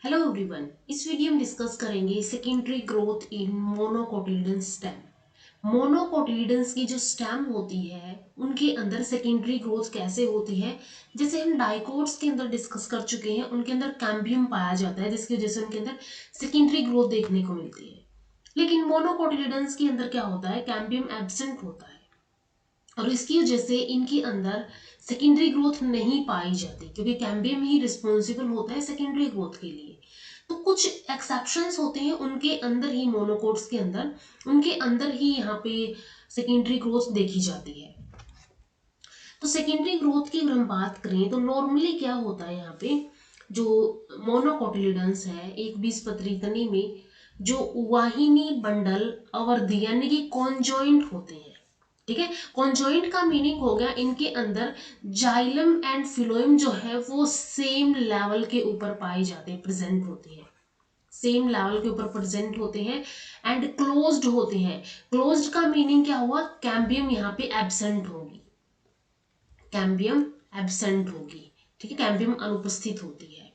Hello everyone. इस video में discuss करेंगे secondary growth in monocotyledon stem. Monocotyledons की जो स्टेम होती है उनके अंदर सेकेंडरी ग्रोथ कैसे होती है। जैसे हम डाइकोट्स के अंदर डिस्कस कर चुके हैं, उनके अंदर कैम्बियम पाया जाता है जिसकी वजह से उनके अंदर सेकेंडरी ग्रोथ देखने को मिलती है। लेकिन मोनोकोटिलिडन्स के अंदर क्या होता है, कैम्बियम एब्सेंट होता है और इसकी वजह से इनके अंदर सेकेंडरी ग्रोथ नहीं पाई जाती, क्योंकि कैम्बियम ही रिस्पॉन्सिबल होता है सेकेंडरी ग्रोथ के लिए। तो कुछ एक्सेप्शंस होते हैं, उनके अंदर ही मोनोकोट्स के अंदर उनके अंदर ही यहाँ पे सेकेंडरी ग्रोथ देखी जाती है। तो सेकेंडरी ग्रोथ की अगर हम बात करें तो नॉर्मली क्या होता है, यहाँ पे जो मोनोकोटिलिडन्स है एक बीजपत्री तनी में जो वाहिनी बंडल अवधि यानी कि कॉन्जॉइंट होते हैं। ठीक है, कॉन्जॉइंट का मीनिंग हो गया इनके अंदर जाइलम एंड फिलोइम जो है वो सेम लेवल के ऊपर पाए जाते हैं, प्रेजेंट होते हैं, सेम लेवल के ऊपर प्रेजेंट होते हैं एंड क्लोज्ड होते हैं। क्लोज्ड का मीनिंग क्या हुआ, कैम्बियम यहाँ पे एब्सेंट होगी, कैम्बियम एब्सेंट होगी। ठीक है, कैम्बियम अनुपस्थित होती है।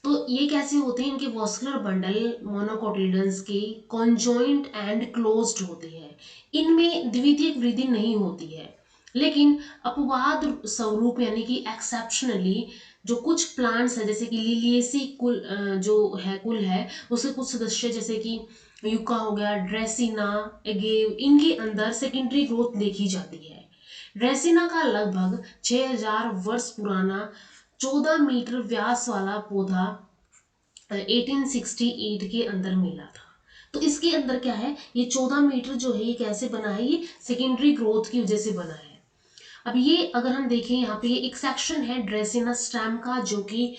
तो ये कैसे होते हैं, इनके वॉस्कुलर बंडल मोनोकोटिलिडन्स के कॉन्जॉइंट एंड क्लोज्ड होते हैं। इनमें द्वितीयक वृद्धि नहीं होती है, लेकिन अपवाद स्वरूप यानी कि एक्सेप्शनली जो कुछ प्लांट्स है जैसे कि लिलिएसी कुल जो है कुल है उसके कुछ सदस्य जैसे कि यूका हो गया, ड्रेसिना, एगेव, इनके अंदर सेकेंडरी ग्रोथ देखी जाती है। ड्रेसिना का लगभग 6000 वर्ष पुराना 14 मीटर व्यास वाला पौधा 1868 के अंदर मिला था। तो इसके अंदर क्या है, ये 14 मीटर जो है ये कैसे बना है, ये सेकेंडरी ग्रोथ की वजह से बना है। अब ये अगर हम देखें यहाँ पे ये एक सेक्शन है ड्रेसिना स्टेम का जो कि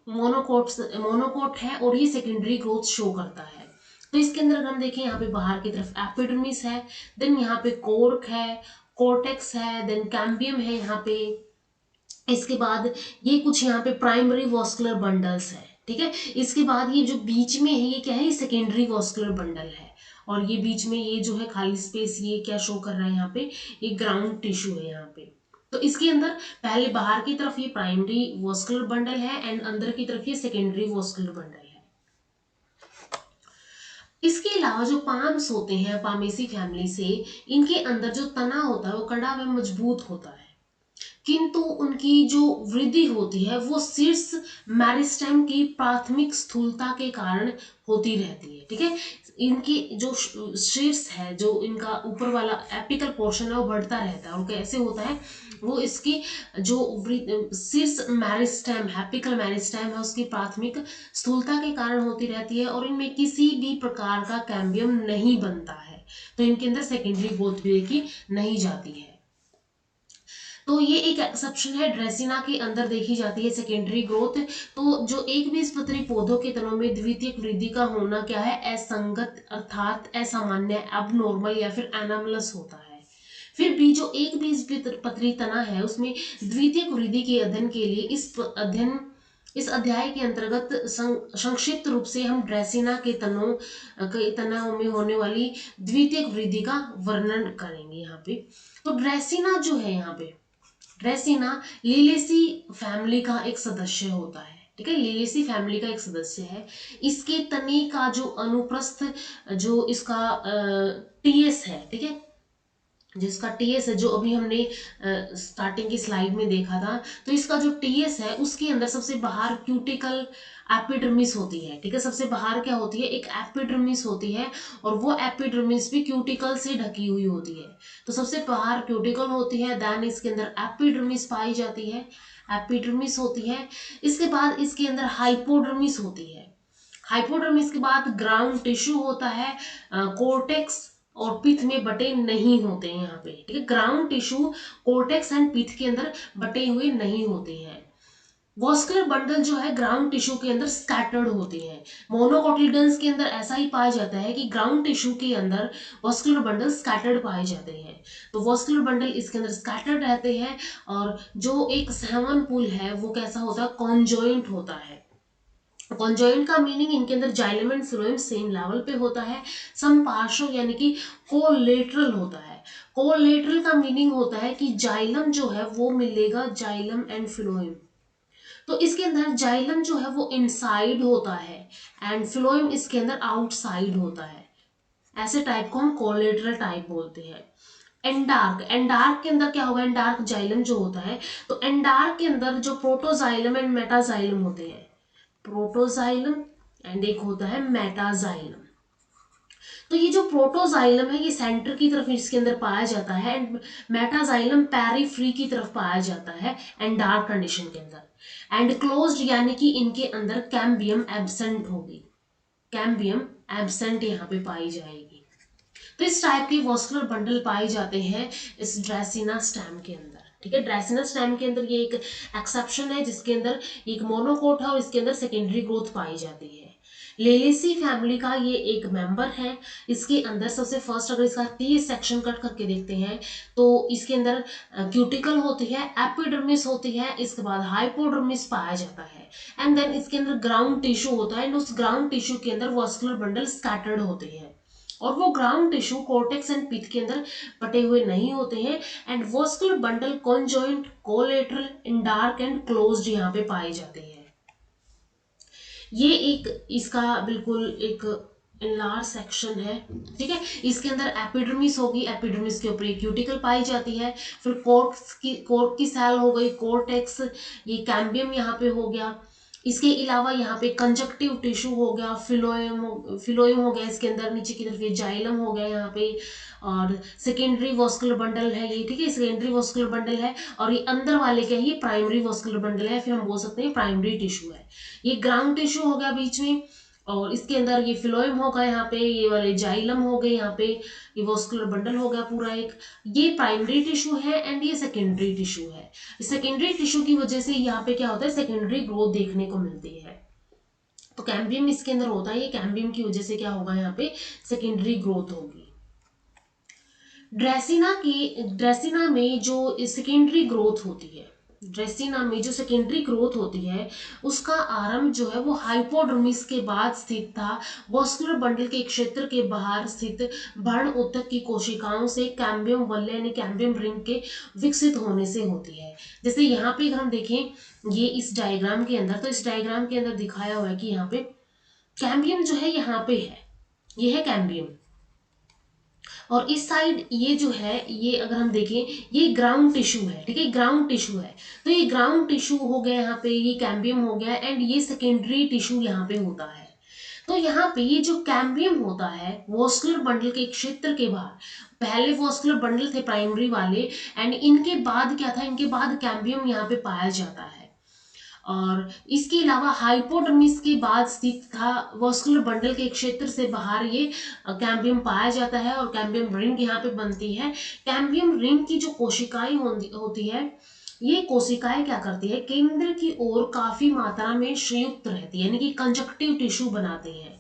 मोनोकोट है और ये सेकेंडरी ग्रोथ शो करता है। तो इसके अंदर अगर हम देखें यहाँ पे बाहर की तरफ एपिडर्मिस है, देन यहाँ पे कोर्क है, कोर्टेक्स है, देन कैम्बियम है यहाँ पे। इसके बाद ये कुछ यहाँ पे प्राइमरी वॉस्कुलर बंडल्स है। ठीक है, इसके बाद ये जो बीच में है ये क्या है, ये सेकेंडरी वॉस्कुलर बंडल है और ये बीच में ये जो है खाली स्पेस ये क्या शो कर रहा है, यहाँ पे ये ग्राउंड टिश्यू है यहाँ पे। तो इसके अंदर पहले बाहर की तरफ ये प्राइमरी वॉस्कुलर बंडल है एंड अंदर की तरफ ये सेकेंडरी वॉस्कुलर बंडल है। इसके अलावा जो पाम्स होते हैं पामेसी फैमिली से, इनके अंदर जो तना होता है वो कड़ा व मजबूत होता है, किंतु उनकी जो वृद्धि होती है वो शीर्ष मेरिस्टेम की प्राथमिक स्थूलता के कारण होती रहती है। ठीक है, इनकी जो शीर्ष है, जो इनका ऊपर वाला एपिकल पोर्शन है वो बढ़ता रहता है और कैसे होता है, वो इसकी जो शीर्ष मेरिस्टेम एपिकल मेरिस्टेम है उसकी प्राथमिक स्थूलता के कारण होती रहती है और इनमें किसी भी प्रकार का कैम्बियम नहीं बनता है, तो इनके अंदर सेकेंडरी ग्रोथ भी देखी नहीं जाती है। तो ये एक एक्सेप्शन है, ड्रेसिना के अंदर देखी जाती है सेकेंडरी ग्रोथ। तो जो एक बीजपत्री पौधों के तनों में द्वितीयक वृद्धि का होना क्या है, असंगत अर्थात असामान्य, एबनॉर्मल या फिर एनामलस होता है। फिर भी जो एक बीजपत्री तना है उसमें द्वितीयक वृद्धि के अध्ययन के लिए इस अध्याय के अंतर्गत संक्षिप्त रूप से हम ड्रेसिना के तनों में होने वाली द्वितीयक वृद्धि का वर्णन करेंगे यहाँ पे। तो ड्रेसिना जो है यहाँ पे, ड्रेसिना लिलिएसी फैमिली का एक सदस्य होता है। ठीक है, लिलिएसी फैमिली का एक सदस्य है। इसके तने का जो अनुप्रस्थ जो इसका टीएस है, ठीक है, जिसका टीएस है जो अभी हमने स्टार्टिंग की स्लाइड में देखा था, तो इसका जो टीएस है उसके अंदर सबसे बाहर क्यूटिकल एपिडर्मिस होती है। ठीक है, सबसे बाहर क्या होती है, एक एपिडर्मिस होती है और वो एपिडर्मिस भी क्यूटिकल से ढकी हुई होती है। तो सबसे बाहर क्यूटिकल होती है, देन इसके अंदर एपिडर्मिस पाई जाती है, एपिडर्मिस होती है। इसके बाद इसके अंदर हाइपोडर्मिस होती है, हाइपोडर्मिस के बाद ग्राउंड टिश्यू होता है, कोर्टेक्स और पिथ में बटे नहीं होते हैं यहाँ पे। ठीक है, ground tissue cortex and pith के अंदर बटे हुए नहीं होते हैं। वॉस्कुलर बंडल जो है ग्राउंड टिश्यू के अंदर स्कैटर्ड होते हैं। मोनोकोटिलिडन्स के अंदर ऐसा ही पाया जाता है कि ग्राउंड टिश्यू के अंदर वॉस्कुलर बंडल स्कैटर्ड पाए जाते हैं। तो वॉस्कुलर बंडल इसके अंदर स्कैटर्ड रहते हैं और जो एक सेवन पुल है वो कैसा होता है, कॉन्जॉइंट होता है। कॉन्जॉइंट का मीनिंग इनके अंदर xylem and phloem same level पे होता है। समपार्श्व यानी कि कोलेटरल होता है। कोलेटरल का मीनिंग होता है कि जाइलम जो है वो मिलेगा जाइलम एंड फ्लोएम, तो इसके अंदर जाइलम जो है वो इनसाइड होता है एंड फ्लोएम इसके अंदर आउटसाइड होता है। ऐसे टाइप को हम कोलेटरल टाइप बोलते हैं। एंडार्क, एंडार्क के अंदर क्या होगा, एंडार्क जाइलम जो होता है, तो एंडार्क के अंदर जो प्रोटोजाइलम एंड मेटाजाइलम होते हैं, प्रोटोजाइलम एंड एक होता है मेटाजाइलम। तो ये जो प्रोटोजाइलम है ये सेंटर की तरफ इसके अंदर पाया जाता है एंड मेटाजाइलम पेरिफ्री की तरफ पाया जाता है एंडार्क कंडीशन के अंदर। एंड क्लोज्ड यानी कि इनके अंदर कैम्बियम एब्सेंट होगी, कैम्बियम एब्सेंट यहाँ पे पाई जाएगी। तो इस टाइप के वॉस्कुलर बंडल पाए जाते हैं इस ड्रेसिना स्टेम के अंदर। ठीक है, ड्रेसिना स्टेम के अंदर ये एक एक्सेप्शन है जिसके अंदर एक मोनोकोट है और इसके अंदर सेकेंडरी ग्रोथ पाई जाती है। लेलेसी फैमिली का ये एक मेंबर है। इसके अंदर सबसे फर्स्ट अगर इसका टी सेक्शन कट करके देखते हैं तो इसके अंदर क्यूटिकल होती है, एपिडर्मिस होती है, इसके बाद हाइपोडर्मिस पाया जाता है एंड देन इसके अंदर ग्राउंड टिश्यू होता है एंड उस ग्राउंड टिश्यू के अंदर वॉस्कुलर बंडल स्कैटर्ड होते हैं और वो ground tissue cortex and pith के अंदर पटे हुए नहीं होते हैं and vascular bundle conjoint, collateral, endarch and closed यहाँ पे पाए जाते हैं। ये एक इसका बिल्कुल एक लार्ज सेक्शन है। ठीक है, इसके अंदर एपिडर्मिस होगी, एपिडर्मिस के ऊपर क्यूटिकल पाई जाती है, फिर कोर्ट की सेल हो गई, कोर्टेक्स, ये कैम्बियम यहाँ पे हो गया। इसके अलावा यहाँ पे कंजक्टिव टिश्यू हो गया, फिलोएम हो गया, इसके अंदर नीचे की तरफ ये जाइलम हो गया यहाँ पे, और सेकेंडरी वॉस्कुलर बंडल है ये। ठीक है, सेकेंडरी वॉस्कुलर बंडल है और ये अंदर वाले क्या है, ये प्राइमरी वॉस्कुलर बंडल है, फिर हम बोल सकते हैं प्राइमरी टिश्यू है। ये ग्राउंड टिश्यू हो गया बीच में और इसके अंदर ये फिलोएम होगा यहाँ पे, ये वाले जाइलम हो गए यहाँ पे, ये वॉस्कुलर बंडल हो गया पूरा एक। ये प्राइमरी टिश्यू है एंड ये सेकेंडरी टिश्यू है। सेकेंडरी टिश्यू की वजह से यहाँ पे क्या होता है, सेकेंडरी ग्रोथ देखने को मिलती है। तो कैम्बियम इसके अंदर होता है, ये कैम्बियम की वजह से क्या होगा, यहाँ पे सेकेंडरी ग्रोथ होगी। ड्रेसिना में जो सेकेंडरी ग्रोथ होती है, ड्रेसिना में जो सेकेंडरी ग्रोथ होती है उसका आरंभ जो है वो हाइपोडर्मिस के बाद स्थित था, वॉस्कुलर बंडल के क्षेत्र के बाहर स्थित भ्रूण ऊतक की कोशिकाओं से कैम्बियम वल्ले यानी कैम्बियम रिंग के विकसित होने से होती है। जैसे यहाँ पे अगर हम देखें ये इस डायग्राम के अंदर, तो इस डायग्राम के अंदर दिखाया हुआ है कि यहाँ पे कैम्बियम जो है यहाँ पे है, ये है कैम्बियम, और इस साइड ये जो है ये अगर हम देखें ये ग्राउंड टिश्यू है। ठीक है, ग्राउंड टिश्यू है, तो ये ग्राउंड टिश्यू हो गया यहाँ पे, ये कैम्बियम हो गया एंड ये सेकेंडरी टिश्यू यहाँ पे होता है। तो यहाँ पे ये जो कैम्बियम होता है वॉस्कुलर बंडल के क्षेत्र के बाहर, पहले वॉस्कुलर बंडल थे प्राइमरी वाले एंड इनके बाद क्या था, इनके बाद कैम्बियम यहाँ पे पाया जाता है। और इसके अलावा हाइपोडर्मिस के बाद स्थित था वॉस्कुलर बंडल के क्षेत्र से बाहर ये कैम्बियम पाया जाता है और कैम्बियम रिंग यहाँ पे बनती है। कैम्बियम रिंग की जो कोशिकाएं होती है, ये कोशिकाएं क्या करती है, केंद्र की ओर काफी मात्रा में संयुक्त रहती है यानी कि कंजक्टिव टिश्यू बनाती है,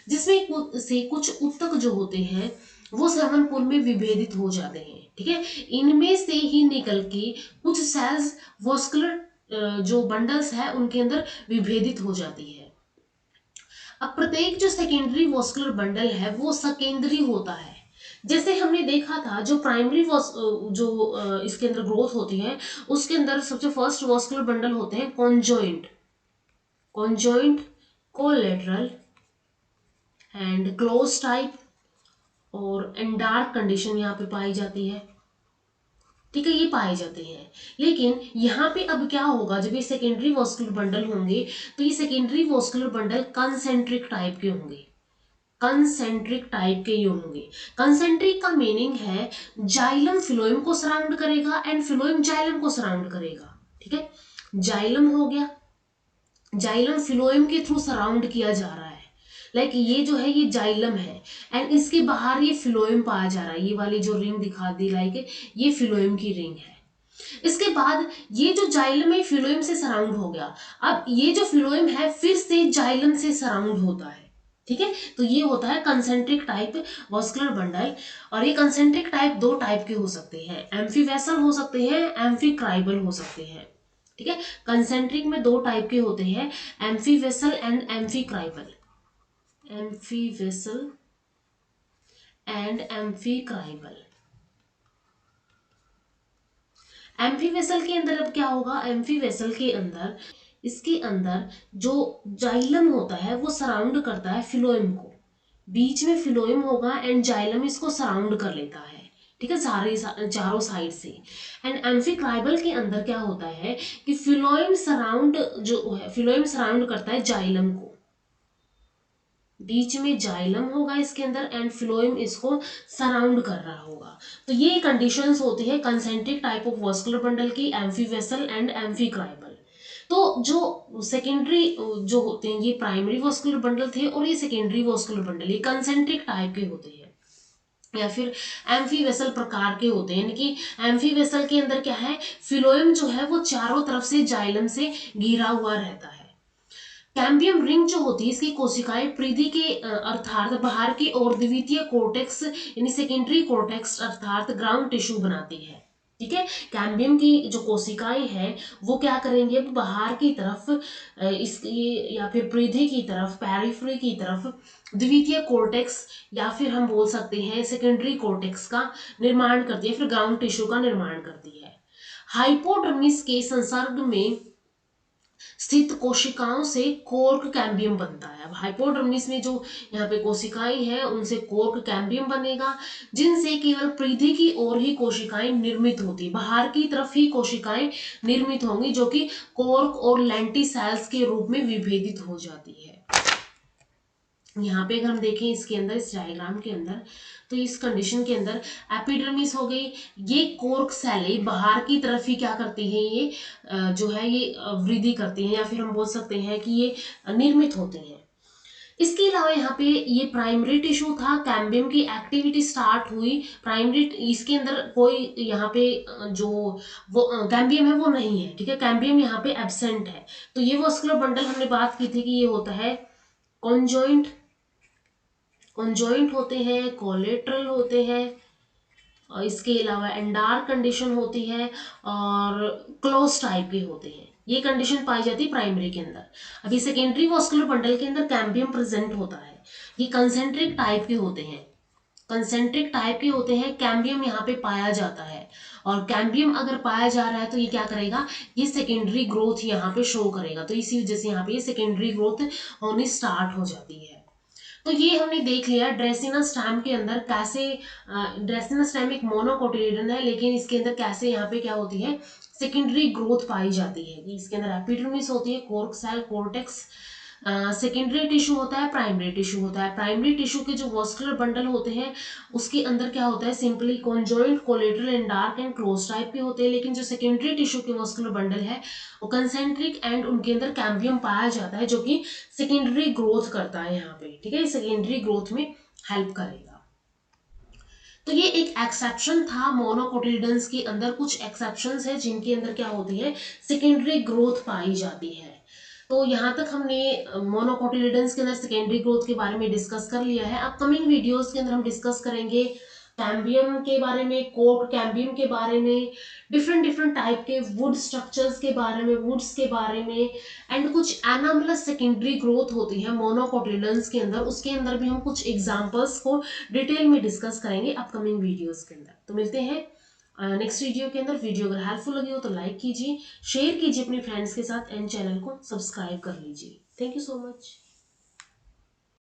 जिसमें से कुछ ऊतक जो होते हैं वो सेवनपुल में विभेदित हो जाते हैं। ठीक है, इनमें से ही निकल के कुछ सेल्स वॉस्कुलर जो बंडल्स है उनके अंदर विभेदित हो जाती है। अब प्रत्येक जो सेकेंडरी वॉस्कुलर बंडल है वो सेकेंडरी होता है। जैसे हमने देखा था जो प्राइमरी जो इसके अंदर ग्रोथ होती है उसके अंदर सबसे फर्स्ट वॉस्कुलर बंडल होते हैं conjoint, conjoint, collateral and close type और एंडार्क कंडीशन यहाँ पे पाई जाती है। ठीक है, ये पाए जाते हैं। लेकिन यहाँ पे अब क्या होगा, जब ये सेकेंडरी वॉस्कुलर बंडल होंगे तो ये secondary vascular bundle concentric type के होंगे, कंसेंट्रिक टाइप के ये होंगे। कंसेंट्रिक का मीनिंग है जाइलम फिलोएम को सराउंड करेगा एंड फिलोएम जाइलम को सराउंड करेगा। ठीक है, जाइलम हो गया, जाइलम फिलोएम के थ्रू सराउंड किया जा रहा है, लाइक ये जो है ये जाइलम है एंड इसके बाहर ये फिलोएम पाया जा रहा है, ये वाली जो रिंग दिखा दी लाइक ये फिलोएम की रिंग है। इसके बाद ये जो जाइलम है फिलोएम से सराउंड हो गया, अब ये जो फिलोएम है फिर से जाइलम से सराउंड होता है। ठीक है, तो ये होता है कंसेंट्रिक टाइप वॉस्कुलर बंडल। और ये कंसेंट्रिक टाइप दो टाइप के हो सकते हैं, एम्फीवेसल हो सकते हैं, एम्फीक्राइबल हो सकते हैं। ठीक है, कंसेंट्रिक में दो टाइप के होते हैं, एम्फीवेसल एंड एम्फीक्राइबल, एम्फीवेसल एंड एम्फीक्राइबल। एम्फी वेसल के अंदर अब क्या होगा, एम्फी वेसल के अंदर इसके अंदर जो जाइलम होता है वो सराउंड करता है फिलोएम को, बीच में फिलोएम होगा एंड जाइलम इसको सराउंड कर लेता है, ठीक है, चारों साइड से। एंड एम्फिक्राइबल के अंदर क्या होता है कि फिलोएम सराउंड जो है, फिलोएम सराउंड करता है जाइलम को, बीच में जाइलम होगा इसके अंदर एंड फ्लोएम इसको सराउंड कर रहा होगा। तो ये कंडीशंस होती है concentric type of vascular bundle की, एम्फीवेसल एंड एम्फीक्राइबल। तो जो सेकेंडरी जो होते हैं ये प्राइमरी वास्कुलर बंडल थे और ये सेकेंडरी वास्कुलर बंडल ये कंसेंट्रिक टाइप के होते हैं या फिर एम्फीवेसल प्रकार के होते हैं। यानी कि एम्फीवेसल के अंदर क्या है, फिलोएम जो है वो चारों तरफ से जाइलम से घिरा हुआ रहता है। कैम्बियम रिंग जो होती है इसकी कोशिकाएं परिधि के अर्थात बाहर की और द्वितीय कोर्टेक्स यानी सेकेंडरी कोर्टेक्स अर्थात ग्राउंड टिश्यू बनाती है, ठीक है। कैम्बियम की जो कोशिकाएं हैं वो क्या करेंगे, अब बाहर की तरफ इसकी या फिर परिधि की तरफ, पेरिफेरी की तरफ द्वितीय कोर्टेक्स या फिर हम बोल सकते हैं सेकेंडरी कोर्टेक्स का निर्माण करती है, फिर ग्राउंड टिश्यू का निर्माण करती है। हाइपोडर्मिस के संसर्ग में स्थित कोशिकाओं से कोर्क कैम्बियम बनता है। अब हाइपोडर्मिस में जो यहाँ पे कोशिकाएं हैं उनसे कोर्क कैम्बियम बनेगा, जिनसे केवल परिधि की ओर ही कोशिकाएं निर्मित होती, बाहर की तरफ ही कोशिकाएं निर्मित होंगी जो कि कोर्क और लेंटिसेल्स के रूप में विभेदित हो जाती है। यहाँ पे अगर हम देखें इसके अंदर, इस डायग्राम के अंदर, तो इस कंडीशन के अंदर एपिडर्मिस हो गई, ये कोर्क सेलें बाहर की तरफ ही क्या करती हैं, ये जो है ये वृद्धि करती हैं या फिर हम बोल सकते हैं कि ये निर्मित होते हैं। इसके अलावा यहाँ पे ये प्राइमरी टिश्यू था, कैम्बियम की एक्टिविटी स्टार्ट हुई प्राइमरी, इसके अंदर कोई यहाँ पे जो वो कैम्बियम है वो नहीं है, ठीक है, कैम्बियम यहाँ पे एब्सेंट है। तो ये वास्कुलर बंडल हमने बात की थी कि ये होता है कॉन्जॉइंट, कॉन्जॉइंट होते हैं, कोलेट्रल होते हैं, और इसके अलावा एंडार कंडीशन होती है और क्लोज टाइप के होते हैं। ये कंडीशन पाई जाती है प्राइमरी के अंदर। अभी सेकेंडरी वास्कुलर बंडल के अंदर कैम्बियम प्रेजेंट होता है, ये कंसेंट्रिक टाइप के होते हैं, कंसेंट्रिक टाइप के होते हैं, कैम्बियम यहाँ पे पाया जाता है। और कैम्बियम अगर पाया जा रहा है तो ये क्या करेगा, ये सेकेंडरी ग्रोथ यहाँ पे शो करेगा, तो इसी वजह से यहाँ पे ये सेकेंडरी ग्रोथ होनी स्टार्ट हो जाती है। तो ये हमने देख लिया ड्रेसिना स्टैम के अंदर कैसे, ड्रेसिना स्टैम एक मोनोकोटिलिडन है लेकिन इसके अंदर कैसे यहाँ पे क्या होती है, सेकेंडरी ग्रोथ पाई जाती है कि इसके अंदर एपिडर्मिस होती है, cork cell, cortex, secondary tissue होता है, प्राइमरी टिश्यू होता है। प्राइमरी टिश्यू के जो वास्कुलर बंडल होते हैं उसके अंदर क्या होता है, simply conjoint, collateral and dark and close type के होते हैं। लेकिन जो सेकेंडरी टिश्यू के वास्कुलर बंडल है वो कंसेंट्रिक एंड उनके अंदर कैम्बियम पाया जाता है जो कि सेकेंडरी ग्रोथ करता है यहाँ पे, ठीक है, सेकेंडरी ग्रोथ में हेल्प करेगा। तो ये एक एक्सेप्शन था, मोनोकोटिलिडन्स के अंदर कुछ एक्सेप्शंस है जिनके अंदर क्या होती है, सेकेंडरी ग्रोथ पाई जाती है। तो यहाँ तक हमने मोनोकोटिलिडन्स के अंदर सेकेंडरी ग्रोथ के बारे में डिस्कस कर लिया है। अपकमिंग वीडियोस के अंदर हम डिस्कस करेंगे कैम्बियम के बारे में, कोर्क कैम्बियम के बारे में, डिफरेंट डिफरेंट टाइप के वुड स्ट्रक्चर्स के बारे में, वुड्स के बारे में, एंड कुछ एनामलस सेकेंडरी ग्रोथ होती है मोनोकोटिलिडन्स के अंदर, उसके अंदर भी हम कुछ एग्जांपल्स को डिटेल में डिस्कस करेंगे अपकमिंग वीडियोस के अंदर। तो मिलते हैं नेक्स्ट वीडियो के अंदर। वीडियो अगर हेल्पफुल लगी हो तो लाइक कीजिए, शेयर कीजिए अपने फ्रेंड्स के साथ एंड चैनल को सब्सक्राइब कर लीजिए। Thank you so much.